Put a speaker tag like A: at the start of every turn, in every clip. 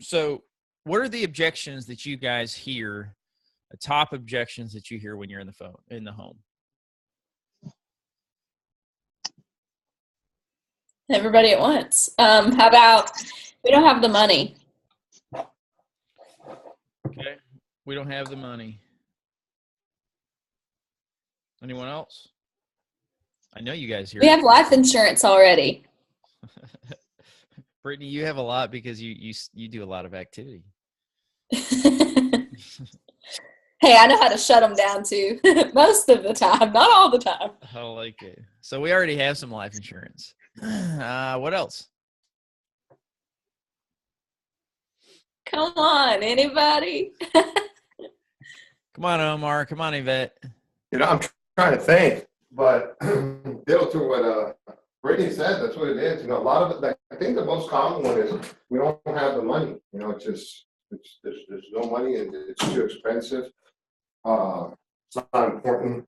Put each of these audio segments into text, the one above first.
A: So what are the objections that you guys hear, the top objections that you hear when you're in the home?
B: Everybody at once. How about we don't have the money?
A: Okay. We don't have the money. Anyone else? I know you guys hear
B: We have life insurance already.
A: Brittany, you have a lot because you do a lot of activity.
B: Hey, I know how to shut them down too. Most of the time, not all the time.
A: I like it. So we already have some life insurance. What else?
B: Come on, anybody?
A: Come on, Omar. Come on, Yvette.
C: I'm trying to think, but Bill, to what Brittany said, that's what it is. A lot of it. I think the most common one is we don't have the money. It's just there's no money and it's too expensive. It's not important.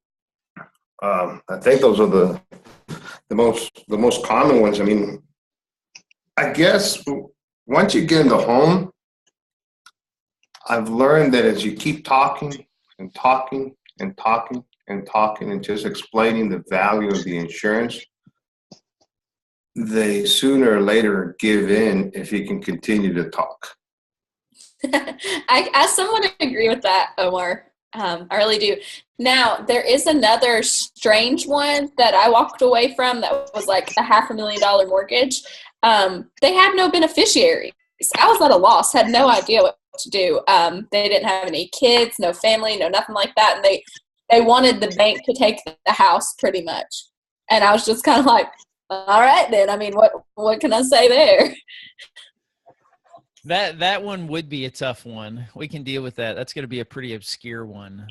C: I think those are the most common ones. I mean, I guess once you get in the home, I've learned that as you keep talking and talking and talking and talking and just explaining the value of the insurance, they sooner or later give in if you can continue to talk.
B: I somewhat agree with that, Omar. I really do. Now, there is another strange one that I walked away from that was like a $500,000 mortgage. They had no beneficiaries. I was at a loss, had no idea what to do. They didn't have any kids, no family, no nothing like that. And they wanted the bank to take the house pretty much. And I was just kind of like, all right, then. I mean, what can I say there?
A: That one would be a tough one. We can deal with that. That's going to be a pretty obscure one.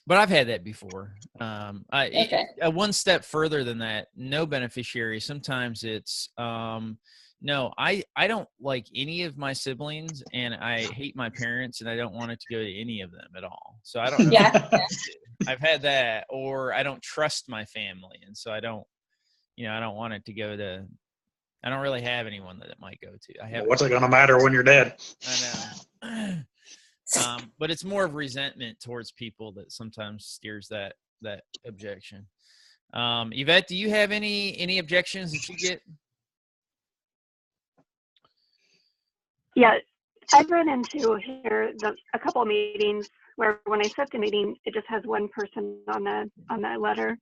A: But I've had that before.
B: Okay.
A: One step further than that, no beneficiary. Sometimes it's, no, I don't like any of my siblings, and I hate my parents, and I don't want it to go to any of them at all. So I don't know.
B: Yeah.
A: I've had that, or I don't trust my family, and so I don't want it to go to. I don't really have anyone that it might go to.
D: What's it going to matter when you're dead?
A: I know. But it's more of resentment towards people that sometimes steers that objection. Yvette, do you have any objections that you get?
E: Yeah, I've run into here a couple of meetings where when I set the meeting, it just has one person on the letter.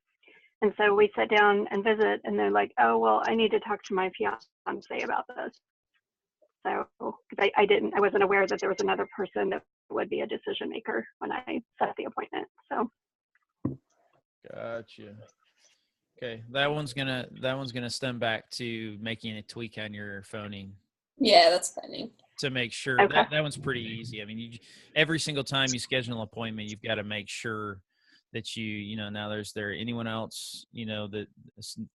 E: And so we sit down and visit, and they're like, oh, well, I need to talk to my fiance about this. So I wasn't aware that there was another person that would be a decision maker when I set the appointment. So.
A: Gotcha. Okay, that one's gonna stem back to making a tweak on your phoning.
B: Yeah, that's funny.
A: To make sure.
E: Okay.
A: That one's pretty easy. I mean, every single time you schedule an appointment, you've got to make sure that now is there anyone else, that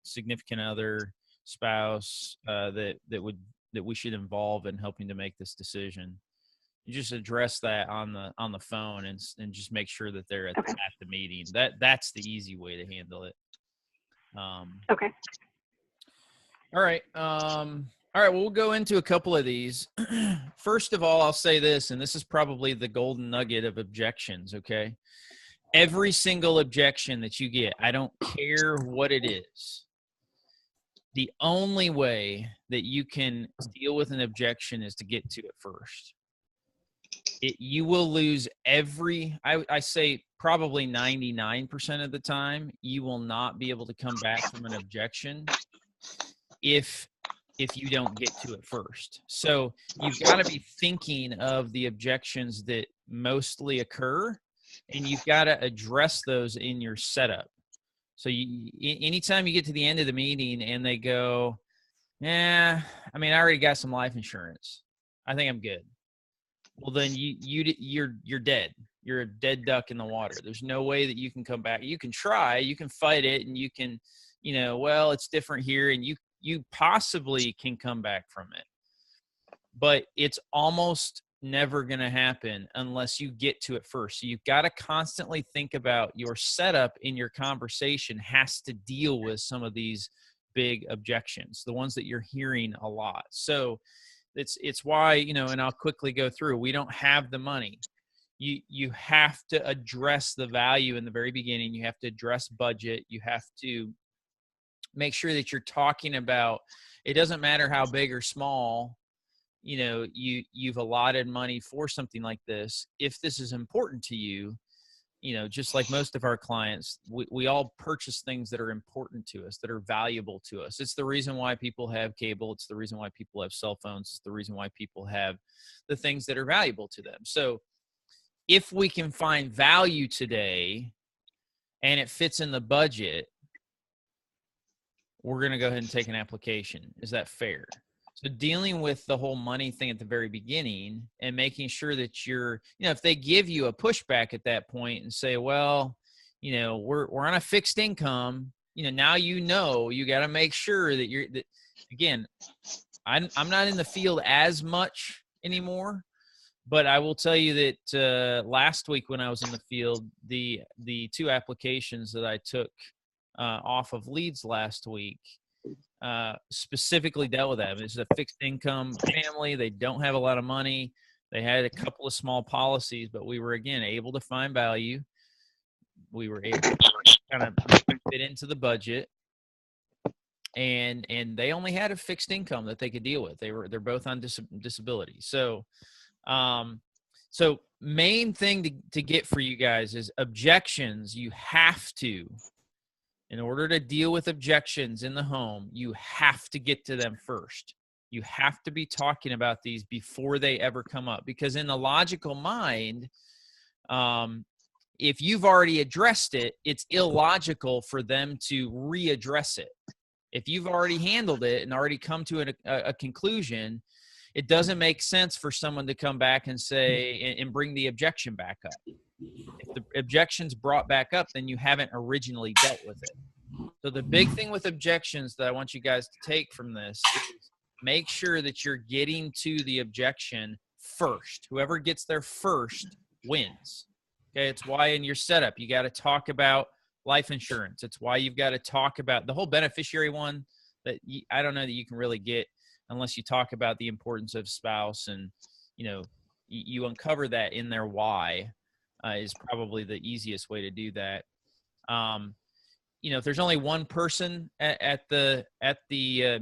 A: significant other, spouse, that we should involve in helping to make this decision. You just address that on the phone and just make sure that they're at the meeting. That's the easy way to handle it.
E: Okay.
A: All right. All right, well, we'll go into a couple of these. First of all, I'll say this, and this is probably the golden nugget of objections, okay? Every single objection that you get, I don't care what it is, the only way that you can deal with an objection is to get to it first. You will lose I say probably 99% of the time, you will not be able to come back from an objection if you don't get to it first. So you've got to be thinking of the objections that mostly occur, and you've got to address those in your setup. So anytime you get to the end of the meeting and they go, I already got some life insurance, I think I'm good. Well, then you're dead. You're a dead duck in the water. There's no way that you can come back. You can try, you can fight it, and you can, well, it's different here, and you possibly can come back from it, but it's almost never going to happen unless you get to it first. So you've got to constantly think about your setup in your conversation has to deal with some of these big objections, the ones that you're hearing a lot. So it's why, and I'll quickly go through, we don't have the money. You have to address the value in the very beginning. You have to address budget. You have to make sure that you're talking about, it doesn't matter how big or small, you've allotted money for something like this. If this is important to you, just like most of our clients, we all purchase things that are important to us, that are valuable to us. It's the reason why people have cable. It's the reason why people have cell phones. It's the reason why people have the things that are valuable to them. So if we can find value today and it fits in the budget, we're going to go ahead and take an application. Is that fair? So dealing with the whole money thing at the very beginning and making sure that you're, if they give you a pushback at that point and say, well, we're on a fixed income, now you got to make sure that again, I'm not in the field as much anymore, but I will tell you that last week when I was in the field, the 2 applications that I took off of leads last week, specifically dealt with that. It's a fixed income family. They don't have a lot of money. They had a couple of small policies, but we were, again, able to find value. We were able to kind of fit into the budget, and they only had a fixed income that they could deal with. They're both on disability. So main thing to get for you guys is objections. You have to, in order to deal with objections in the home, you have to get to them first. You have to be talking about these before they ever come up, because in the logical mind, if you've already addressed it, it's illogical for them to readdress it. If you've already handled it and already come to a conclusion, it doesn't make sense for someone to come back and say, and bring the objection back up. If the objection's brought back up, then you haven't originally dealt with it. So the big thing with objections that I want you guys to take from this is make sure that you're getting to the objection first. Whoever gets there first wins. Okay, it's why in your setup you got to talk about life insurance. It's why you've got to talk about the whole beneficiary one that I don't know that you can really get unless you talk about the importance of spouse, and you uncover that in their why. Is probably the easiest way to do that. If there's only one person at the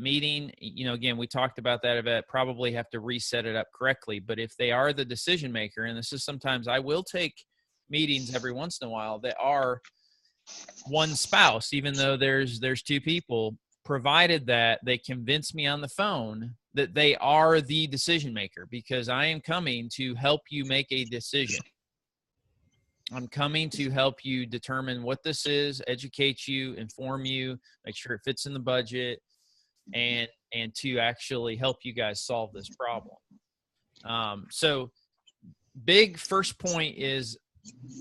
A: meeting, again, we talked about that event, probably have to reset it up correctly. But if they are the decision maker, and this is sometimes I will take meetings every once in a while that are one spouse, even though there's 2 people, provided that they convince me on the phone that they are the decision maker, because I am coming to help you make a decision. I'm coming to help you determine what this is, educate you, inform you, make sure it fits in the budget, and to actually help you guys solve this problem. So big first point is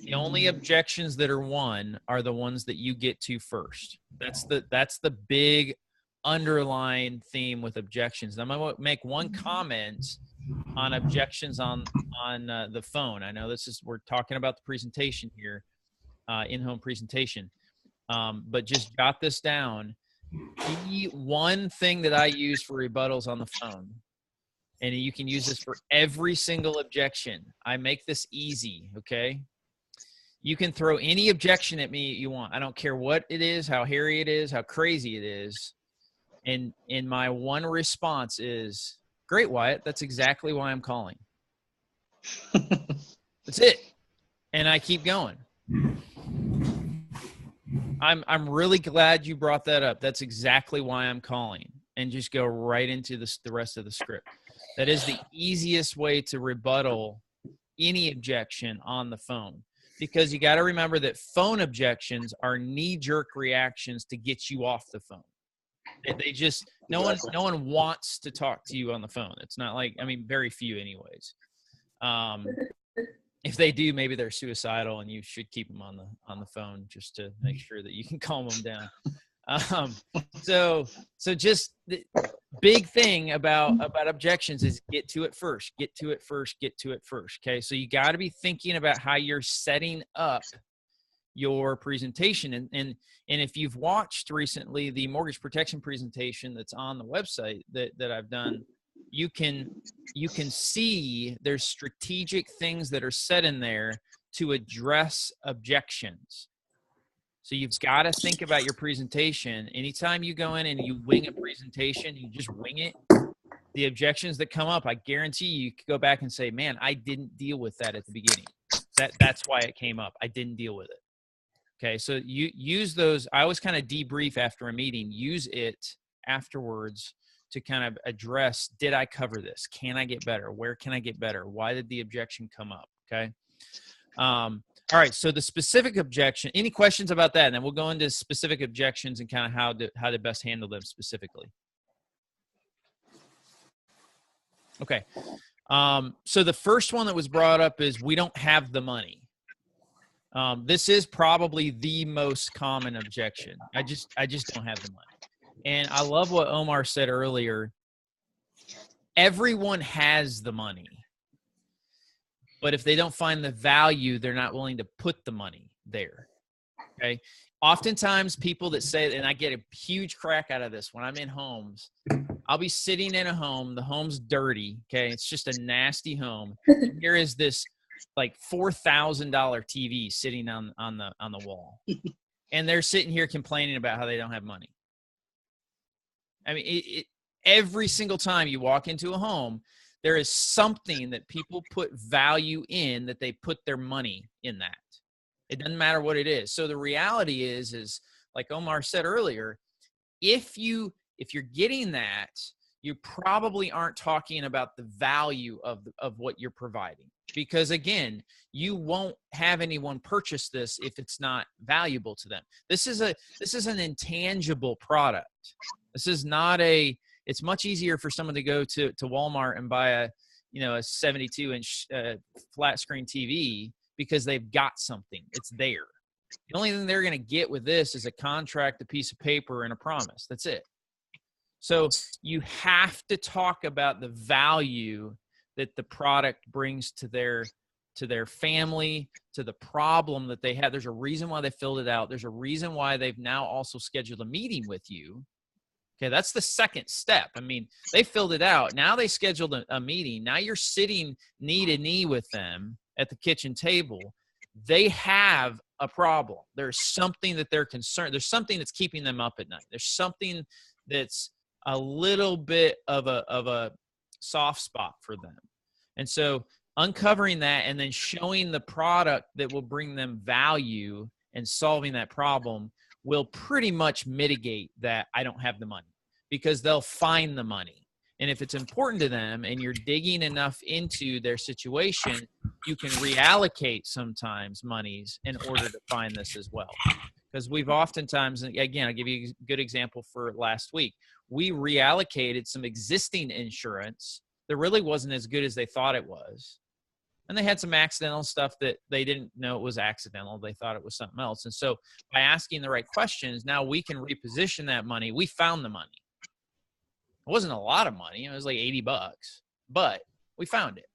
A: the only objections that are won are the ones that you get to first. That's the big underlying theme with objections. I'm going to make one comment on objections on the phone. I know we're talking about the presentation here, in-home presentation, but just jot this down. The one thing that I use for rebuttals on the phone, and you can use this for every single objection. I make this easy, okay? You can throw any objection at me you want. I don't care what it is, how hairy it is, how crazy it is. And my one response is, great, Wyatt. That's exactly why I'm calling. That's it. And I keep going. I'm really glad you brought that up. That's exactly why I'm calling. And just go right into the rest of the script. That is the easiest way to rebuttal any objection on the phone. Because you got to remember that phone objections are knee-jerk reactions to get you off the phone. They just no one wants to talk to you on the phone. It's not like, very few anyways. If they do, maybe they're suicidal, and you should keep them on the phone just to make sure that you can calm them down. So just the big thing about objections is get to it first. Get to it first. Get to it first. Okay, so you got to be thinking about how you're setting up your presentation. And if you've watched recently the mortgage protection presentation that's on the website that I've done, you can see there's strategic things that are said in there to address objections. So you've got to think about your presentation. Anytime you go in and you wing a presentation, you just wing it, the objections that come up, I guarantee you could go back and say, man, I didn't deal with that at the beginning. That's why it came up. I didn't deal with it. Okay, so you use those. I always kind of debrief after a meeting. Use it afterwards to kind of address, did I cover this? Can I get better? Where can I get better? Why did the objection come up? Okay. All right, so the specific objection, any questions about that? And then we'll go into specific objections and kind of how to best handle them specifically. Okay. So the first one that was brought up is we don't have the money. This is probably the most common objection. I just don't have the money. And I love what Omar said earlier. Everyone has the money, but if they don't find the value, they're not willing to put the money there. Okay. Oftentimes people that say, and I get a huge crack out of this when I'm in homes, I'll be sitting in a home, the home's dirty. Okay. It's just a nasty home. And here is this like $4,000 TV sitting on the wall. And they're sitting here complaining about how they don't have money. I mean, every single time you walk into a home, there is something that people put value in, that they put their money in that. It doesn't matter what it is. So the reality is like Omar said earlier, if you're getting that, you probably aren't talking about the value of what you're providing. Because again, you won't have anyone purchase this if it's not valuable to them. This is an intangible product. This is not it's much easier for someone to go to Walmart and buy a 72-inch flat screen TV because they've got something. It's there. The only thing they're going to get with this is a contract, a piece of paper, and a promise. That's it. So you have to talk about the value that the product brings to their family, to the problem that they have. There's a reason why they filled it out. There's a reason why they've now also scheduled a meeting with you. Okay, that's the second step. I mean, they filled it out. Now they scheduled a meeting. Now you're sitting knee to knee with them at the kitchen table. They have a problem. There's something that they're concerned. There's something that's keeping them up at night. There's something that's a little bit of a soft spot for them. And so uncovering that and then showing the product that will bring them value and solving that problem will pretty much mitigate that I don't have the money, because they'll find the money. And if it's important to them and you're digging enough into their situation, you can reallocate sometimes monies in order to find this as well. Because we've oftentimes, again, I'll give you a good example for last week. We reallocated some existing insurance that really wasn't as good as they thought it was. And they had some accidental stuff that they didn't know it was accidental. They thought it was something else. And so by asking the right questions, now we can reposition that money. We found the money. It wasn't a lot of money. It was like $80, but we found it.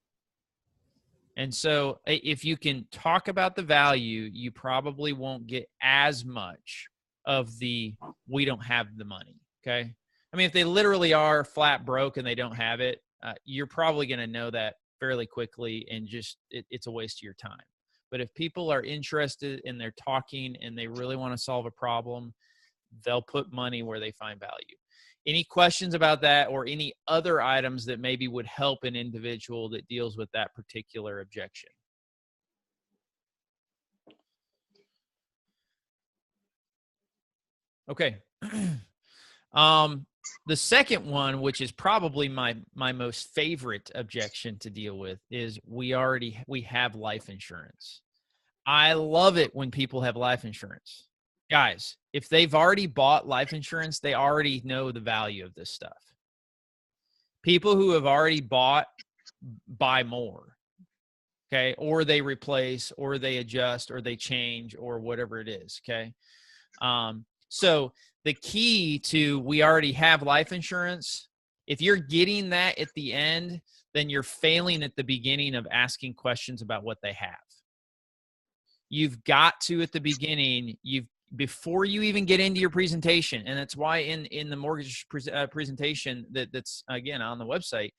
A: And so if you can talk about the value, you probably won't get as much of the, we don't have the money. Okay. I mean, if they literally are flat broke and they don't have it, you're probably going to know that fairly quickly, and just it's a waste of your time. But if people are interested and they're talking and they really want to solve a problem, they'll put money where they find value. Any questions about that or any other items that maybe would help an individual that deals with that particular objection? Okay. The second one, which is probably my most favorite objection to deal with, is we have life insurance. I love it when people have life insurance. Guys, if they've already bought life insurance, they already know the value of this stuff. People who have already bought buy more. Okay. Or they replace, or they adjust, or they change, or whatever it is. Okay. So the key to, we already have life insurance. If you're getting that at the end, then you're failing at the beginning of asking questions about what they have. you've got to, at the beginning, before you even get into your presentation, and that's why in the mortgage presentation that's, again, on the website,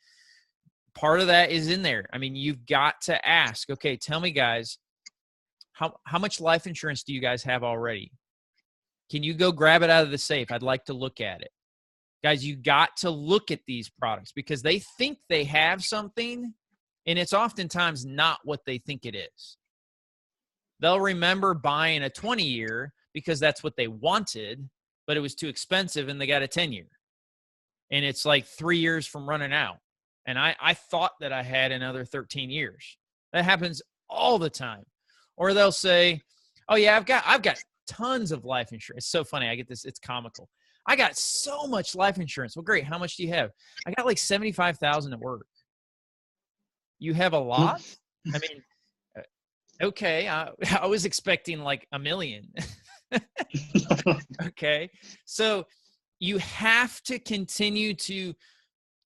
A: part of that is in there. I mean, you've got to ask, okay, tell me, guys, how much life insurance do you guys have already? Can you go grab it out of the safe? I'd like to look at it. Guys, you got to look at these products because they think they have something, and it's oftentimes not what they think it is. They'll remember buying a 20-year because that's what they wanted, but it was too expensive and they got a 10-year. And it's like 3 years from running out. And I thought that I had another 13 years. That happens all the time. Or they'll say, oh yeah, I've got tons of life insurance. It's so funny. I get this. It's comical. I got so much life insurance. Well, great. How much do you have? I got like 75,000 at work. You have a lot? I mean, okay. I was expecting like $1 million. Okay. So you have to continue to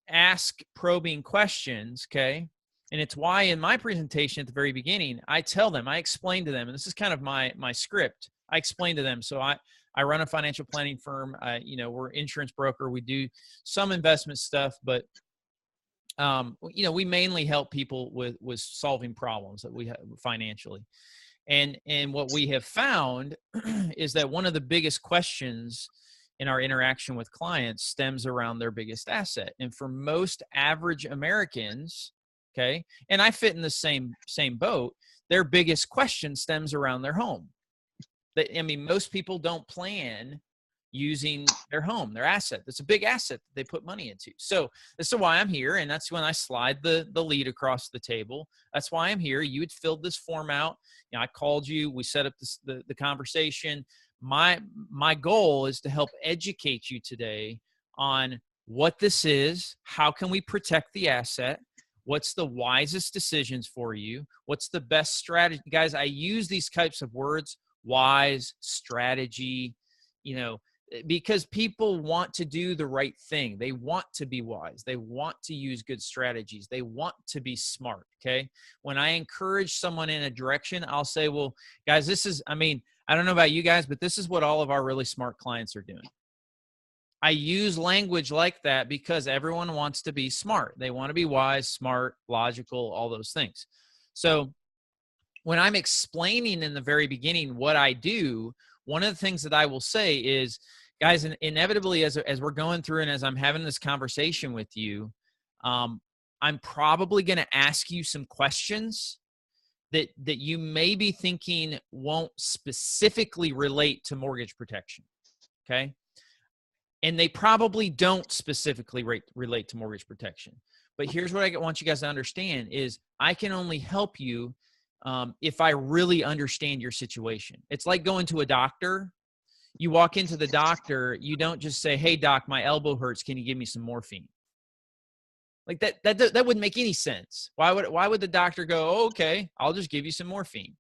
A: ask probing questions. Okay. And it's why in my presentation at the very beginning, I tell them, I explain to them, and this is kind of my script. I explain to them. So I run a financial planning firm. We're insurance broker. We do some investment stuff, but we mainly help people with solving problems that we have financially. And what we have found is that one of the biggest questions in our interaction with clients stems around their biggest asset. And for most average Americans, okay, and I fit in the same boat, their biggest question stems around their home. Most people don't plan using their home, their asset. That's a big asset that they put money into. So this is why I'm here, and that's when I slide the lead across the table. That's why I'm here. You had filled this form out. I called you. We set up the conversation. My goal is to help educate you today on what this is, how can we protect the asset, what's the wisest decisions for you, what's the best strategy. Guys, I use these types of words, wise, strategy, because people want to do the right thing. They want to be wise. They want to use good strategies. They want to be smart, okay? When I encourage someone in a direction, I'll say, well, guys, I don't know about you guys, but this is what all of our really smart clients are doing. I use language like that because everyone wants to be smart. They want to be wise, smart, logical, all those things. So when I'm explaining in the very beginning what I do, one of the things that I will say is, guys, inevitably as we're going through and as I'm having this conversation with you, I'm probably going to ask you some questions that you may be thinking won't specifically relate to mortgage protection, okay? And they probably don't specifically relate to mortgage protection. But here's what I want you guys to understand is I can only help you if I really understand your situation. It's like going to a doctor. You walk into the doctor, you don't just say, hey, doc, my elbow hurts. Can you give me some morphine? Like that wouldn't make any sense. Why would the doctor go, oh, okay, I'll just give you some morphine?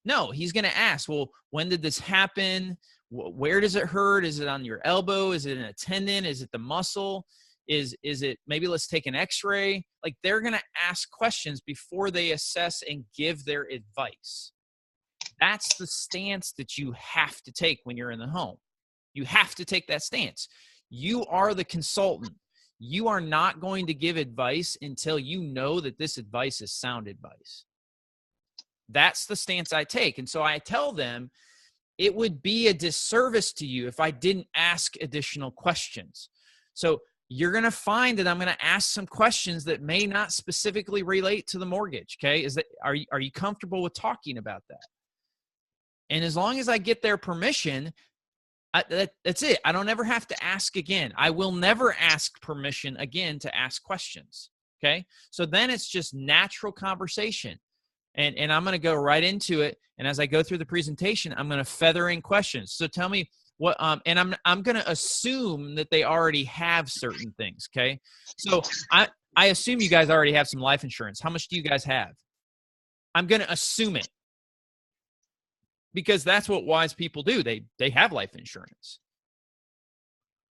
A: No, he's going to ask, well, when did this happen? Where does it hurt? Is it on your elbow? Is it in a tendon? Is it the muscle? Is it, maybe let's take an x-ray? Like they're going to ask questions before they assess and give their advice. That's the stance that you have to take when you're in the home. You have to take that stance. You are the consultant. You are not going to give advice until you know that this advice is sound advice. That's the stance I take. And so I tell them it would be a disservice to you if I didn't ask additional questions. So you're going to find that I'm going to ask some questions that may not specifically relate to the mortgage. Okay. Are you comfortable with talking about that? And as long as I get their permission, that's it. I don't ever have to ask again. I will never ask permission again to ask questions. Okay. So then it's just natural conversation. And I'm going to go right into it. And as I go through the presentation, I'm going to feather in questions. So tell me what, and I'm going to assume that they already have certain things. Okay. So I assume you guys already have some life insurance. How much do you guys have? I'm going to assume it, because that's what wise people do. They have life insurance.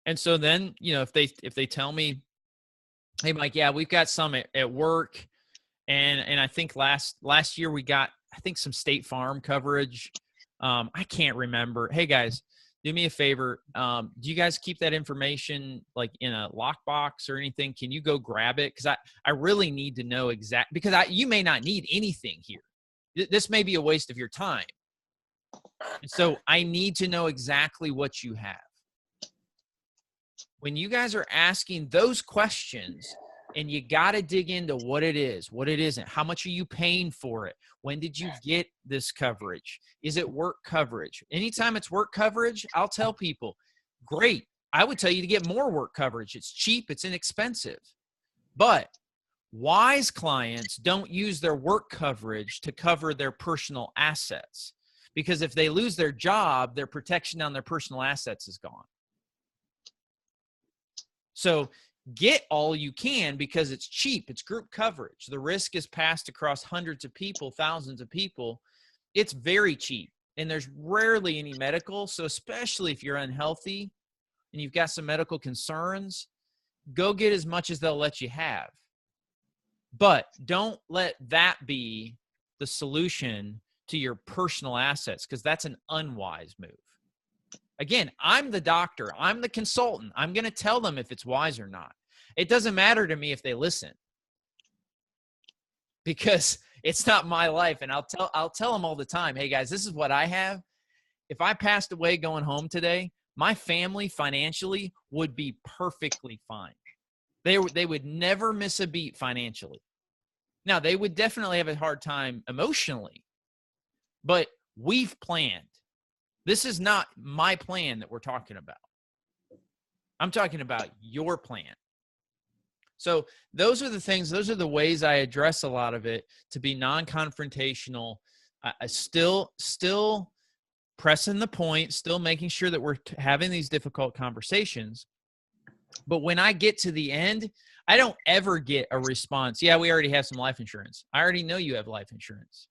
A: And so then, if they tell me, hey, Mike, yeah, we've got some at work. And I think last year we got I think some State Farm coverage. I can't remember. Hey guys, do me a favor. Do you guys keep that information like in a lockbox or anything? Can you go grab it? Because I really need to know because you may not need anything here. This may be a waste of your time. And so I need to know exactly what you have. When you guys are asking those questions, and you got to dig into what it is, what it isn't, how much are you paying for it? When did you get this coverage? Is it work coverage? Anytime it's work coverage, I'll tell people, great. I would tell you to get more work coverage. It's cheap, it's inexpensive. But wise clients don't use their work coverage to cover their personal assets, because if they lose their job, their protection on their personal assets is gone. So get all you can because it's cheap. It's group coverage. The risk is passed across hundreds of people, thousands of people. It's very cheap. And there's rarely any medical. So especially if you're unhealthy and you've got some medical concerns, go get as much as they'll let you have. But don't let that be the solution to your personal assets, because that's an unwise move. Again, I'm the doctor. I'm the consultant. I'm going to tell them if it's wise or not. It doesn't matter to me if they listen, because it's not my life. And I'll tell them all the time, hey guys, this is what I have. If I passed away going home today, my family financially would be perfectly fine. They would never miss a beat financially. Now, they would definitely have a hard time emotionally, but we've planned. This is not my plan that we're talking about. I'm talking about your plan. So those are the things, those are the ways I address a lot of it to be non-confrontational. I still pressing the point, still making sure that we're having these difficult conversations. But when I get to the end, I don't ever get a response. Yeah, we already have some life insurance. I already know you have life insurance.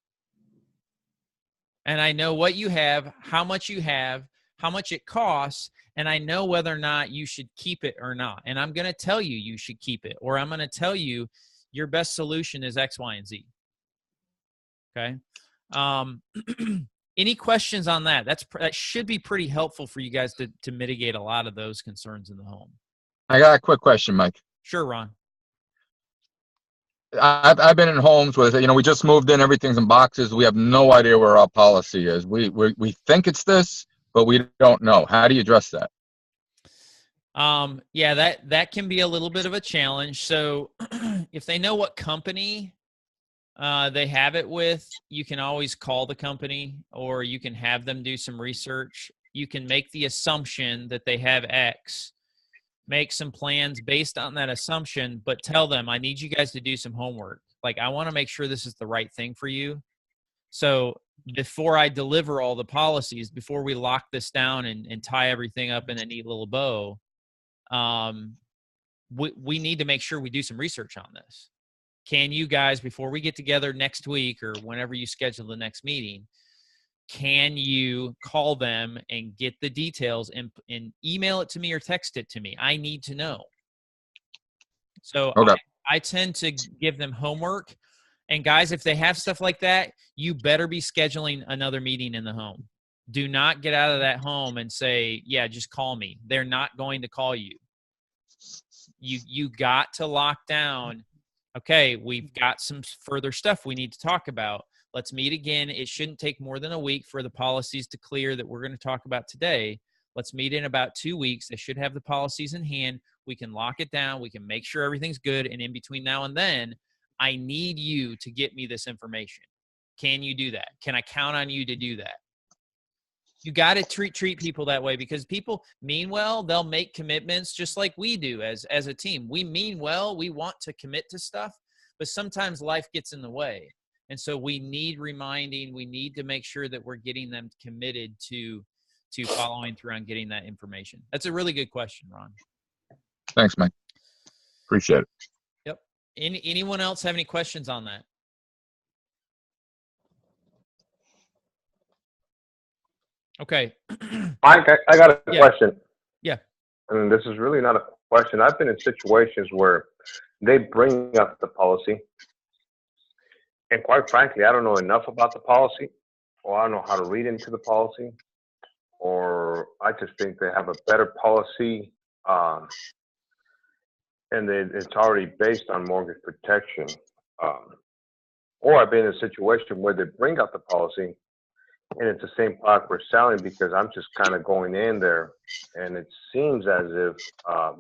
A: And I know what you have, how much it costs, and I know whether or not you should keep it or not. And I'm going to tell you you should keep it, or I'm going to tell you your best solution is X, Y, and Z. Okay? Any questions on that? That should be pretty helpful for you guys to mitigate a lot of those concerns in the home.
D: I got a quick question, Mike.
A: Sure, Ron.
D: I've been in homes where, we just moved in, everything's in boxes. We have no idea where our policy is. We think it's this, but we don't know. How do you address that?
A: Yeah, that can be a little bit of a challenge. So if they know what company they have it with, you can always call the company, or you can have them do some research. You can make the assumption that they have X, make some plans based on that assumption, but tell them, I need you guys to do some homework. Like, I want to make sure this is the right thing for you. So before I deliver all the policies, before we lock this down and tie everything up in a neat little bow, we need to make sure we do some research on this. Can you guys, before we get together next week or whenever you schedule the next meeting, can you call them and get the details and email it to me or text it to me? I need to know. So okay. I tend to give them homework. And guys, if they have stuff like that, you better be scheduling another meeting in the home. Do not get out of that home and say, yeah, just call me. They're not going to call you. You got to lock down, okay, we've got some further stuff we need to talk about. Let's meet again. It shouldn't take more than a week for the policies to clear that we're going to talk about today. Let's meet in about 2 weeks. They should have the policies in hand. We can lock it down. We can make sure everything's good. And in between now and then, I need you to get me this information. Can you do that? Can I count on you to do that? You got to treat people that way, because people mean well. They'll make commitments just like we do as a team. We mean well. We want to commit to stuff, but sometimes life gets in the way. And so we need reminding. We need to make sure that we're getting them committed to following through on getting that information. That's a really good question, Ron.
D: Thanks, Mike. Appreciate it.
A: Yep. Anyone else have any questions on that? Okay.
F: Mike, I got a question.
A: Yeah.
F: And this is really not a question. I've been in situations where they bring up the policy And quite frankly, I don't know enough about the policy, or I don't know how to read into the policy, or I just think they have a better policy, and it's already based on mortgage protection. Or I've been in a situation where they bring out the policy and it's the same product we're selling, because I'm just kind of going in there and it seems as if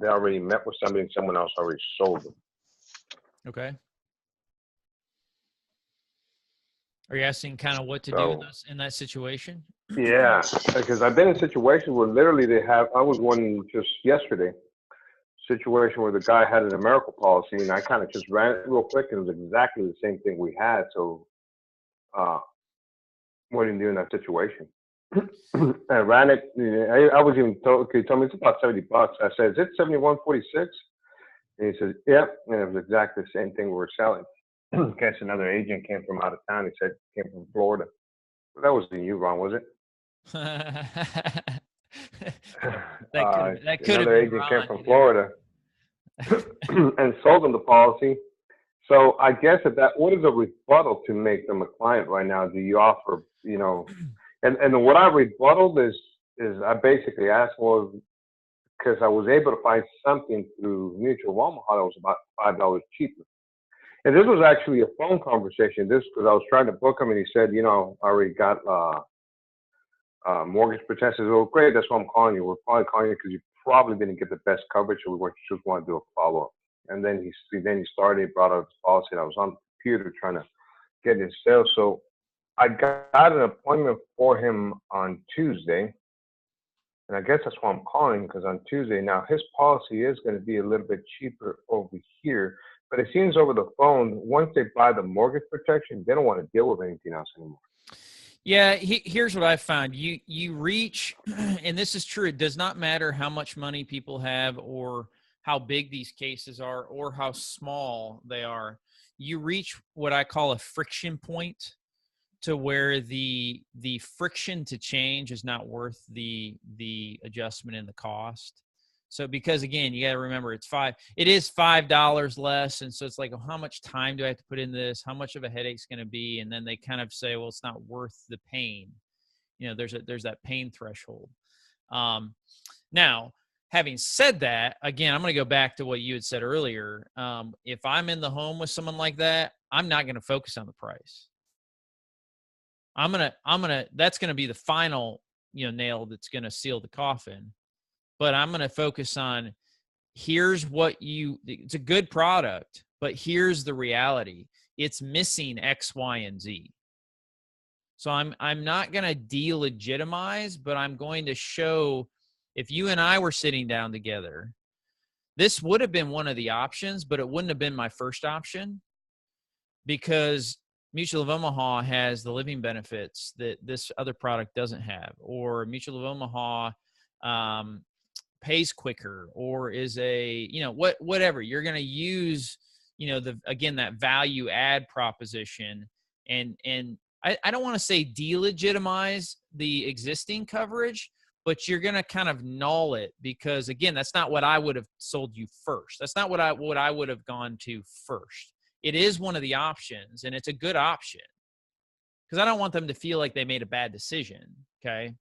F: they already met with somebody and someone else already sold them.
A: Okay. Are you asking kind of what to do
F: So-
A: with us in that situation?
F: Yeah, because I've been in situations where literally I was one just yesterday, situation where the guy had an American policy and I kind of just ran it real quick and it was exactly the same thing we had. So, what do you do in that situation? I ran it. I was even told, okay, he told me it's about $70. I said, is it 71.46? And he said, yeah. And it was exactly the same thing we were selling. I guess another agent came from out of town. He said, came from Florida. That wasn't you, Ron, was it?
A: that could have
F: Another
A: been
F: agent
A: Ron,
F: came from Florida and sold them the policy. So I guess what is a rebuttal to make them a client right now? Do you offer, and what I rebutted is I basically asked, well, because I was able to find something through Mutual of Omaha that was about $5 cheaper. And this was actually a phone conversation. This because I was trying to book him, and he said, I already got mortgage protection. Well, great, that's why I'm calling you. We're probably calling you because you probably didn't get the best coverage, so we just want to do a follow-up. And then he started, he brought up his policy, and I was on the computer trying to get his sales. So I got an appointment for him on Tuesday. And I guess that's why I'm calling, because on Tuesday, now his policy is going to be a little bit cheaper over here. But it seems over the phone, once they buy the mortgage protection, they don't want to deal with anything else anymore.
A: Yeah, here's what I found. You reach, and this is true, it does not matter how much money people have or how big these cases are or how small they are. You reach what I call a friction point, to where the friction to change is not worth the adjustment in the cost. So because again, you got to remember it is $5 less. And so it's like, well, how much time do I have to put in this? How much of a headache's going to be? And then they kind of say, well, it's not worth the pain. There's that pain threshold. Now, having said that, again, I'm going to go back to what you had said earlier. If I'm in the home with someone like that, I'm not going to focus on the price. That's going to be the final, nail that's going to seal the coffin. But I'm going to focus on, it's a good product, but here's the reality. It's missing X, Y, and Z. So I'm not going to delegitimize, but I'm going to show, if you and I were sitting down together, this would have been one of the options, but it wouldn't have been my first option, because Mutual of Omaha has the living benefits that this other product doesn't have, or Mutual of Omaha pays quicker, or is whatever. You're going to use, that value add proposition. And I don't want to say delegitimize the existing coverage, but you're going to kind of null it, because again, that's not what I would have sold you first. That's not what I would have gone to first. It is one of the options, and it's a good option, because I don't want them to feel like they made a bad decision. Okay.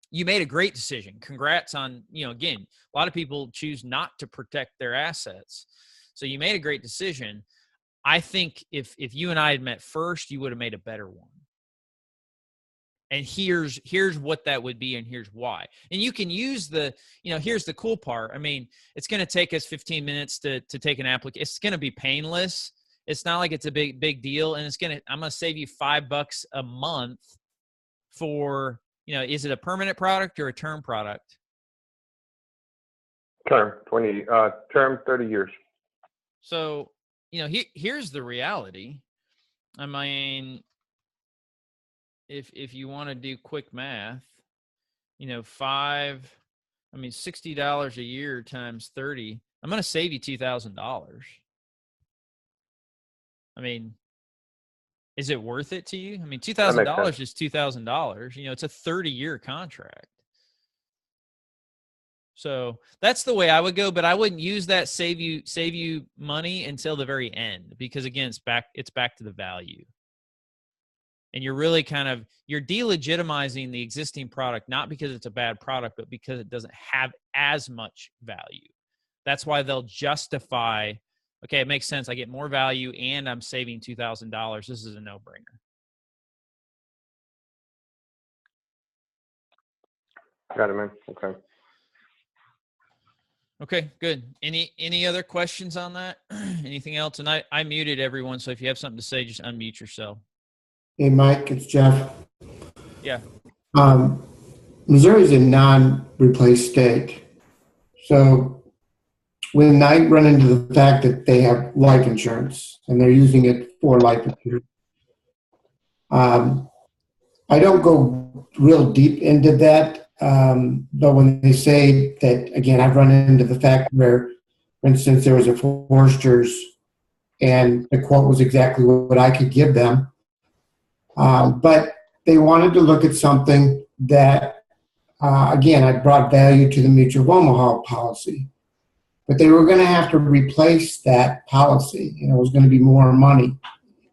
A: You made a great decision. Congrats on, again, a lot of people choose not to protect their assets. So you made a great decision. I think if you and I had met first, you would have made a better one. And here's what that would be, and here's why. And you can use here's the cool part. I mean, it's going to take us 15 minutes to take an application. It's going to be painless. It's not like it's a big deal. And I'm going to save you $5 a month for, is it a permanent product or a term product?
F: Term 30 years.
A: So, here's the reality. I mean, if you want to do quick math, $60 a year times 30, I'm going to save you $2,000. I mean, is it worth it to you? I mean, $2,000 is $2,000. It's a 30-year contract. So that's the way I would go, but I wouldn't use that save you money until the very end, because again, it's back to the value. And you're really you're delegitimizing the existing product, not because it's a bad product, but because it doesn't have as much value. That's why they'll justify, okay, it makes sense. I get more value and I'm saving $2,000. This is a no-brainer.
F: Got it, man. Okay.
A: Okay, good. Any other questions on that? Anything else? And I muted everyone, so if you have something to say, just unmute yourself.
G: Hey, Mike, it's Jeff.
A: Yeah.
G: Missouri is a non-replace state. So when I run into the fact that they have life insurance and they're using it for life insurance, I don't go real deep into that. But when they say that, again, I've run into the fact where, for instance, there was a Forster's and the quote was exactly what I could give them. But they wanted to look at something that, again, I brought value to the Mutual of Omaha policy. But they were going to have to replace that policy, and it was going to be more money.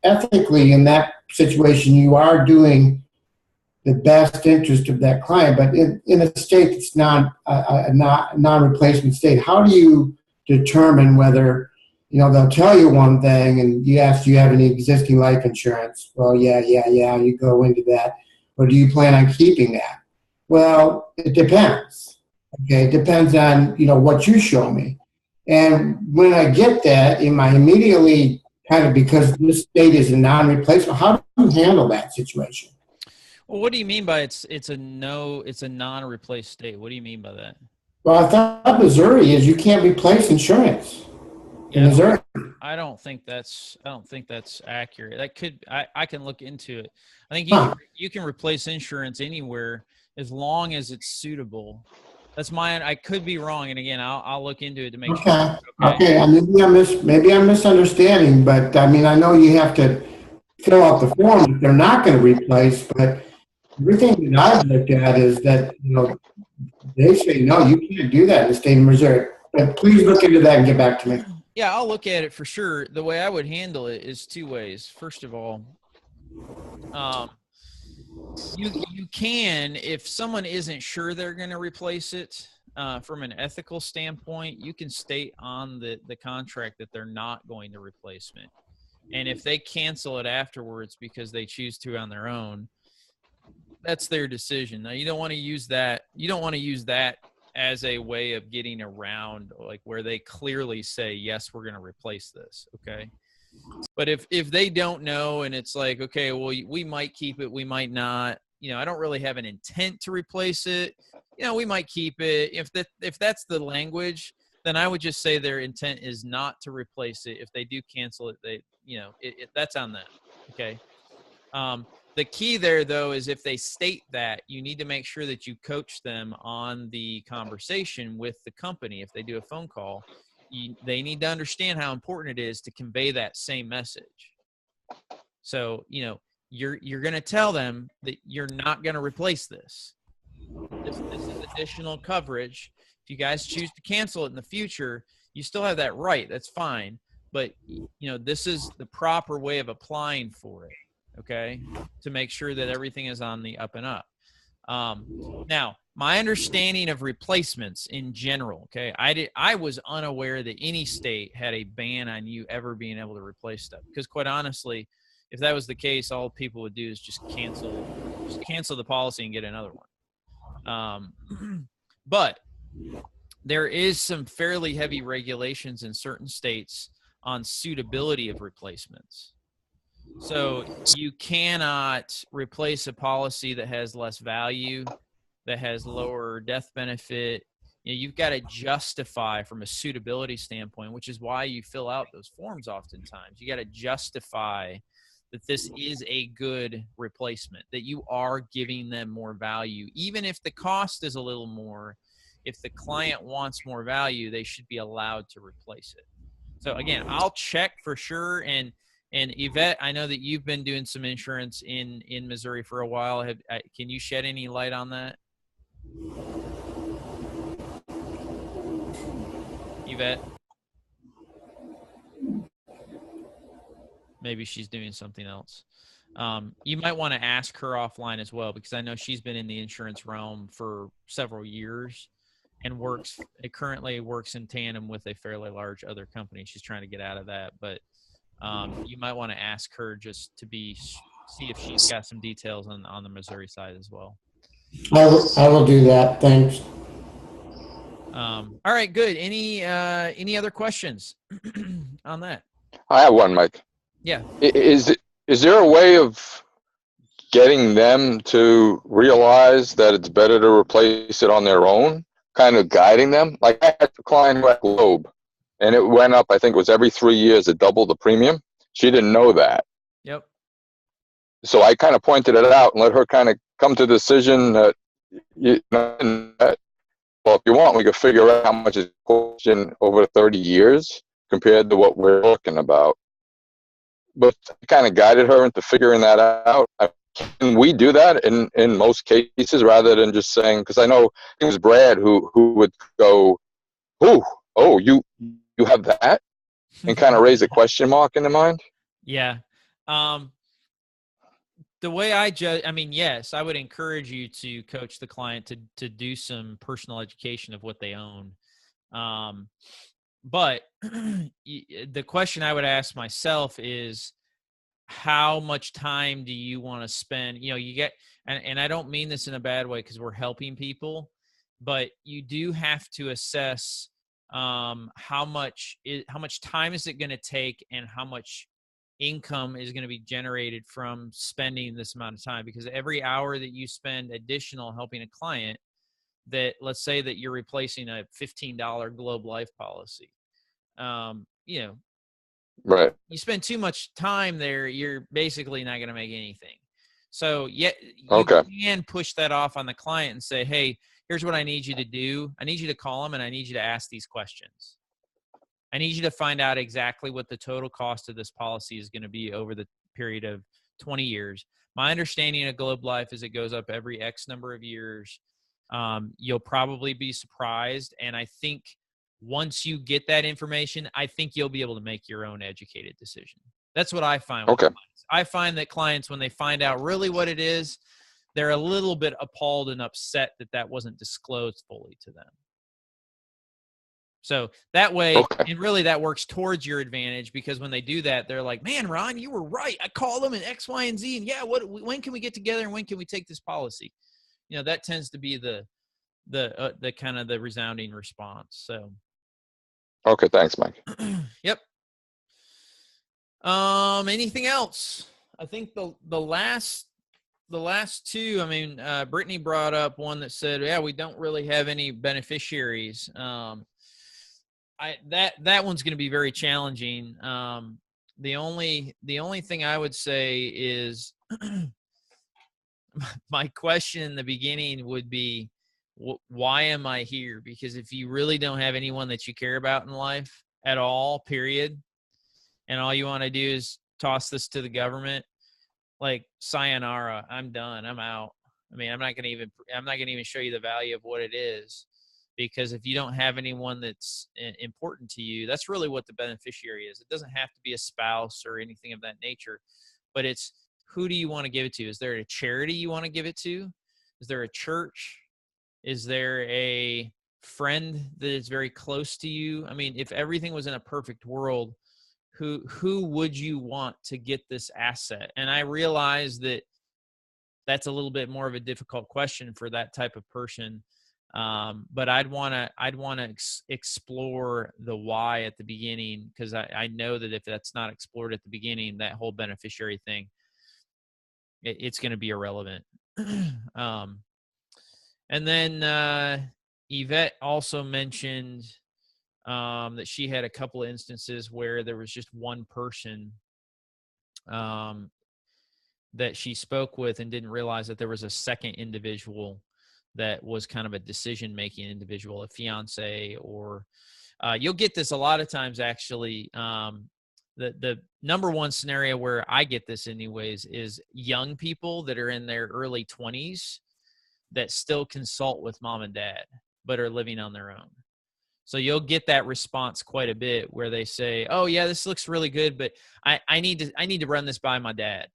G: Ethically, in that situation, you are doing the best interest of that client, but in a state that's not a non-replacement state, how do you determine whether, they'll tell you one thing and you ask, do you have any existing life insurance? Well, yeah, you go into that. Or do you plan on keeping that? Well, it depends. Okay, it depends on, what you show me. And when I get that, am I immediately because this state is a non-replacement, how do you handle that situation?
A: Well, what do you mean by it's a non-replace state? What do you mean by that?
G: Well, I thought Missouri is you can't replace insurance in Missouri.
A: I don't think that's accurate. That could I can look into it. I think you can replace insurance anywhere as long as it's suitable. That's I could be wrong, and again, I'll look into it to make sure.
G: Okay. Maybe I'm misunderstanding, but I know you have to fill out the form if they're not going to replace, but everything that I've looked at is that, they say, no, you can't do that in the state of Missouri. But please look into that and get back to me.
A: Yeah, I'll look at it for sure. The way I would handle it is two ways. First of all, you can, if someone isn't sure they're going to replace it, from an ethical standpoint, you can state on the contract that they're not going to replace it. And if they cancel it afterwards because they choose to on their own, that's their decision. Now, you don't want to use that. You don't want to use that as a way of getting around, like where they clearly say, yes, we're going to replace this. Okay. But if they don't know and it's like, okay, well, we might keep it, we might not, I don't really have an intent to replace it. We might keep it. If that's the language, then I would just say their intent is not to replace it. If they do cancel it, that's on them. Okay. The key there, though, is if they state that, you need to make sure that you coach them on the conversation with the company. If they do a phone call, they need to understand how important it is to convey that same message. So, you're going to tell them that you're not going to replace this. This is additional coverage. If you guys choose to cancel it in the future, you still have that right. That's fine. But, this is the proper way of applying for it. Okay, to make sure that everything is on the up and up. Now, my understanding of replacements in general, okay, I was unaware that any state had a ban on you ever being able to replace stuff. Because quite honestly, if that was the case, all people would do is just cancel the policy and get another one. But there is some fairly heavy regulations in certain states on suitability of replacements. So you cannot replace a policy that has less value, that has lower death benefit. You've got to justify from a suitability standpoint, which is why you fill out those forms oftentimes. You got to justify that this is a good replacement, that you are giving them more value. Even if the cost is a little more, if the client wants more value, they should be allowed to replace it. So again, I'll check for sure. And Yvette, I know that you've been doing some insurance in Missouri for a while. Can you shed any light on that? Yvette? Maybe she's doing something else. You might want to ask her offline as well, because I know she's been in the insurance realm for several years and currently works in tandem with a fairly large other company. She's trying to get out of that, but you might want to ask her just to see if she's got some details on the Missouri side as well.
G: I will do that. Thanks.
A: All right, good. Any other questions on that?
D: I have one, Mike.
A: Yeah.
D: Is there a way of getting them to realize that it's better to replace it on their own, kind of guiding them? Like I had a client who had Globe, and it went up, I think it was every 3 years, it doubled the premium. She didn't know that.
A: Yep.
D: So I kind of pointed it out and let her kind of come to the decision that, well, if you want, we could figure out how much it's costing over 30 years compared to what we're looking about. But I kind of guided her into figuring that out. Can we do that in most cases rather than just saying, because I know it was Brad who would go, oh, you have that? And kind of raise a question mark in the mind?
A: Yeah. The way I judge, I mean, yes, I would encourage you to coach the client to do some personal education of what they own. But the question I would ask myself is, how much time do you want to spend? You get, and I don't mean this in a bad way because we're helping people, but you do have to assess how much time is it going to take and how much income is going to be generated from spending this amount of time. Because every hour that you spend additional helping a client, that let's say that you're replacing a $15 Globe Life policy,
D: right,
A: you spend too much time there, you're basically not going to make anything. So you can push that off on the client and say, hey, here's what I need you to do. I need you to call them and I need you to ask these questions. I need you to find out exactly what the total cost of this policy is going to be over the period of 20 years. My understanding of Globe Life is it goes up every X number of years. You'll probably be surprised. And I think once you get that information, I think you'll be able to make your own educated decision. That's what I find with clients. I find that clients, when they find out really what it is, they're a little bit appalled and upset that wasn't disclosed fully to them. So that way, and really that works towards your advantage, because when they do that, they're like, man, Ron, you were right. I called them and X, Y, and Z. And yeah, when can we get together and when can we take this policy? That tends to be the kind of the resounding response. So.
D: Okay. Thanks, Mike.
A: Yep. Anything else? I think the last two, I mean, Brittany brought up one that said, yeah, we don't really have any beneficiaries. That one's going to be very challenging. The only thing I would say is my question in the beginning would be, why am I here? Because if you really don't have anyone that you care about in life at all, period, and all you want to do is toss this to the government, like, sayonara, I'm done, I'm out. I mean, I'm not going to even show you the value of what it is. Because if you don't have anyone that's important to you, that's really what the beneficiary is. It doesn't have to be a spouse or anything of that nature, but it's, who do you want to give it to? Is there a charity you want to give it to? Is there a church? Is there a friend that is very close to you? I mean, if everything was in a perfect world, who would you want to get this asset? And I realize that that's a little bit more of a difficult question for that type of person. But I'd want to explore the why at the beginning, because I know that if that's not explored at the beginning, that whole beneficiary thing, it's going to be irrelevant. And then Yvette also mentioned that she had a couple of instances where there was just one person that she spoke with and didn't realize that there was a second individual that was kind of a decision-making individual, a fiance, or you'll get this a lot of times, actually. The number one scenario where I get this anyways is young people that are in their early 20s that still consult with mom and dad, but are living on their own. So you'll get that response quite a bit where they say, "Oh yeah, this looks really good, but I need to run this by my dad."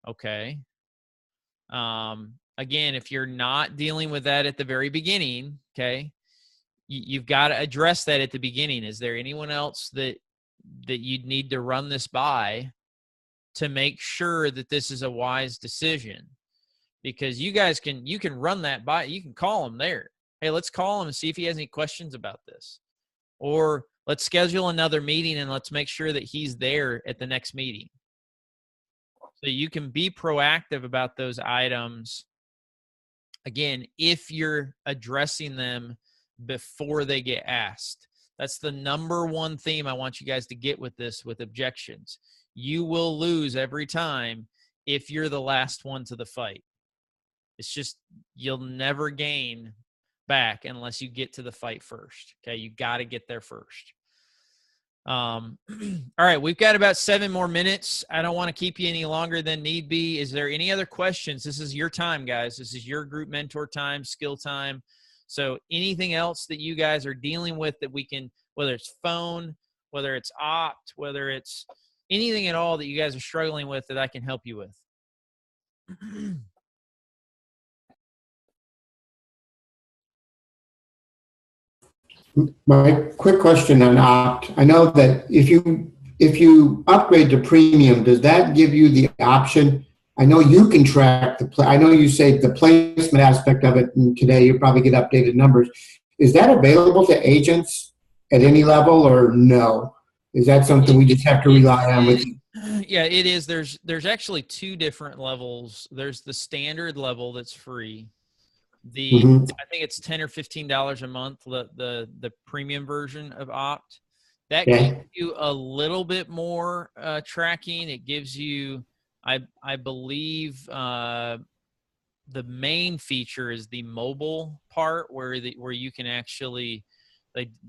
A: Okay. Again, if you're not dealing with that at the very beginning, okay, you've got to address that at the beginning. Is there anyone else that you'd need to run this by to make sure that this is a wise decision? Because you can run that by, you can call him there. Hey, let's call him and see if he has any questions about this. Or let's schedule another meeting and let's make sure that he's there at the next meeting. So you can be proactive about those items, again, if you're addressing them before they get asked. That's the number one theme I want you guys to get with this, with objections. You will lose every time if you're the last one to the fight. It's just, you'll never gain back unless you get to the fight first. Okay, you got to get there first. All right, we've got about 7 more minutes. I don't want to keep you any longer than need be. Is there any other questions? This is your time, guys. This is your group mentor time, skill time. So anything else that you guys are dealing with that we can, whether it's phone, whether it's opt, whether it's anything at all that you guys are struggling with that I can help you with.
G: My quick question on opt. I know that if you upgrade to premium, does that give you the option? I know you can track I know you say the placement aspect of it, and today you probably get updated numbers. Is that available to agents at any level, or no? Is that something we just have to rely on with you?
A: Yeah, it is. There's actually 2 different levels. There's the standard level that's free. I think it's $10 or $15 a month, the premium version of Opt. That gives you a little bit more tracking. It gives you, I believe, the main feature is the mobile part where you can actually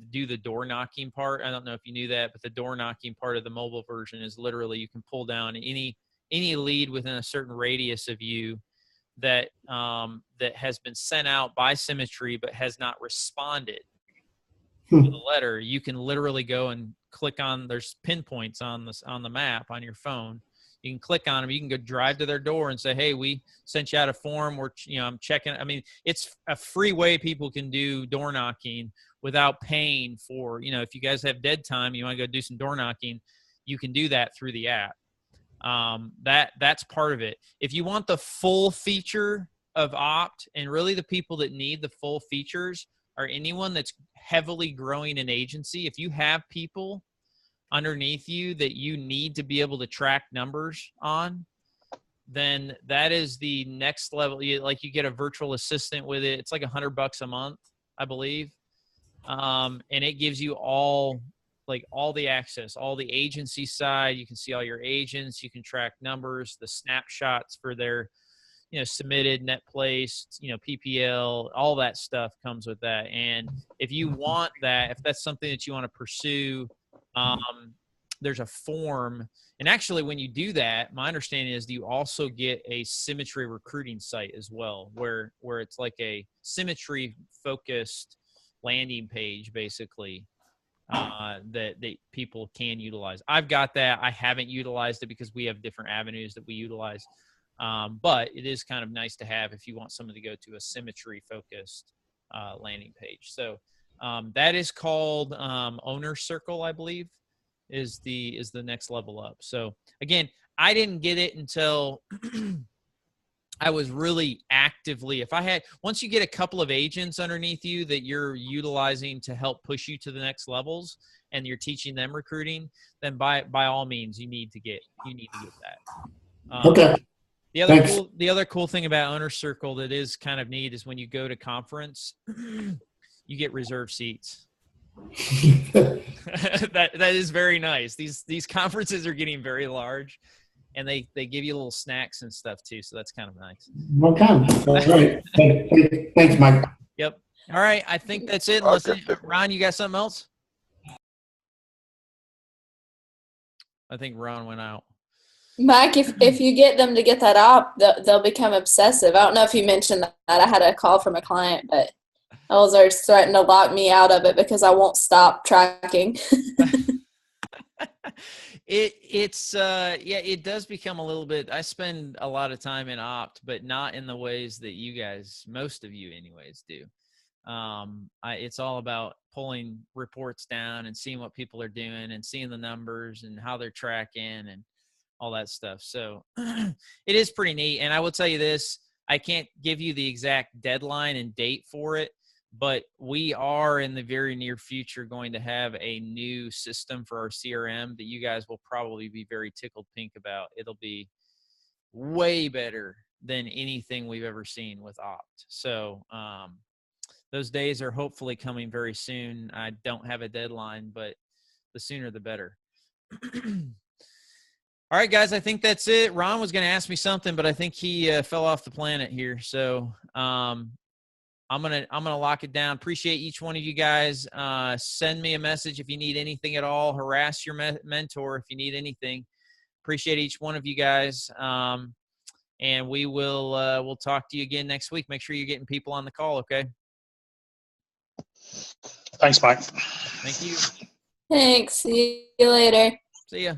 A: do the door knocking part. I don't know if you knew that, but the door knocking part of the mobile version is literally you can pull down any lead within a certain radius of you that has been sent out by Symmetry but has not responded to the letter. You can literally go and click on, there's pinpoints on the map on your phone. You can click on them. You can go drive to their door and say, "Hey, we sent you out a form. I'm checking." I mean, it's a free way people can do door knocking without paying for, if you guys have dead time, you want to go do some door knocking, you can do that through the app. That's part of it. If you want the full feature of Opt, and really the people that need the full features are anyone that's heavily growing an agency. If you have people underneath you that you need to be able to track numbers on, then that is the next level. You get a virtual assistant with it. It's like $100 a month, I believe. And it gives you all the access, all the agency side. You can see all your agents. You can track numbers, the snapshots for their, submitted, net placed, PPL, all that stuff comes with that. And if you want that, if that's something that you want to pursue, there's a form. And actually, when you do that, my understanding is you also get a Symmetry recruiting site as well, where it's like a Symmetry focused landing page, basically, that people can utilize. I've got that. I haven't utilized it because we have different avenues that we utilize. But it is kind of nice to have if you want someone to go to a Symmetry focused landing page. So that is called Owner Circle, I believe, is the next level up. So again, I didn't get it until I was really actively, once you get a couple of agents underneath you that you're utilizing to help push you to the next levels and you're teaching them recruiting, then by all means, you need to get that.
G: Okay.
A: The other cool thing about Owner Circle that is kind of neat is when you go to conference, you get reserved seats. that is very nice. These conferences are getting very large, and they give you little snacks and stuff too, so that's kind of nice.
G: Okay. All right. Thanks, Mike.
A: Yep. All right. I think that's it. Unless Ron, you got something else? I think Ron went out.
B: Mike, if you get them to get that up, they'll become obsessive. I don't know if you mentioned that. I had a call from a client, but Those are starting to lock me out of it because I won't stop tracking.
A: It does become a little bit. I spend a lot of time in Opt, but not in the ways that you guys, most of you anyways, do. It's all about pulling reports down and seeing what people are doing and seeing the numbers and how they're tracking and all that stuff. So it is pretty neat. And I will tell you this, I can't give you the exact deadline and date for it, but we are in the very near future going to have a new system for our CRM that you guys will probably be very tickled pink about. It'll be way better than anything we've ever seen with Opt. So those days are hopefully coming very soon. I don't have a deadline, but the sooner the better. All right, guys, I think that's it. Ron was going to ask me something, but I think he fell off the planet here. So I'm gonna lock it down. Appreciate each one of you guys. Send me a message if you need anything at all. Harass your mentor if you need anything. Appreciate each one of you guys. And we will we'll talk to you again next week. Make sure you're getting people on the call, okay?
H: Thanks, Mike.
A: Thank you.
B: Thanks. See you later.
A: See ya.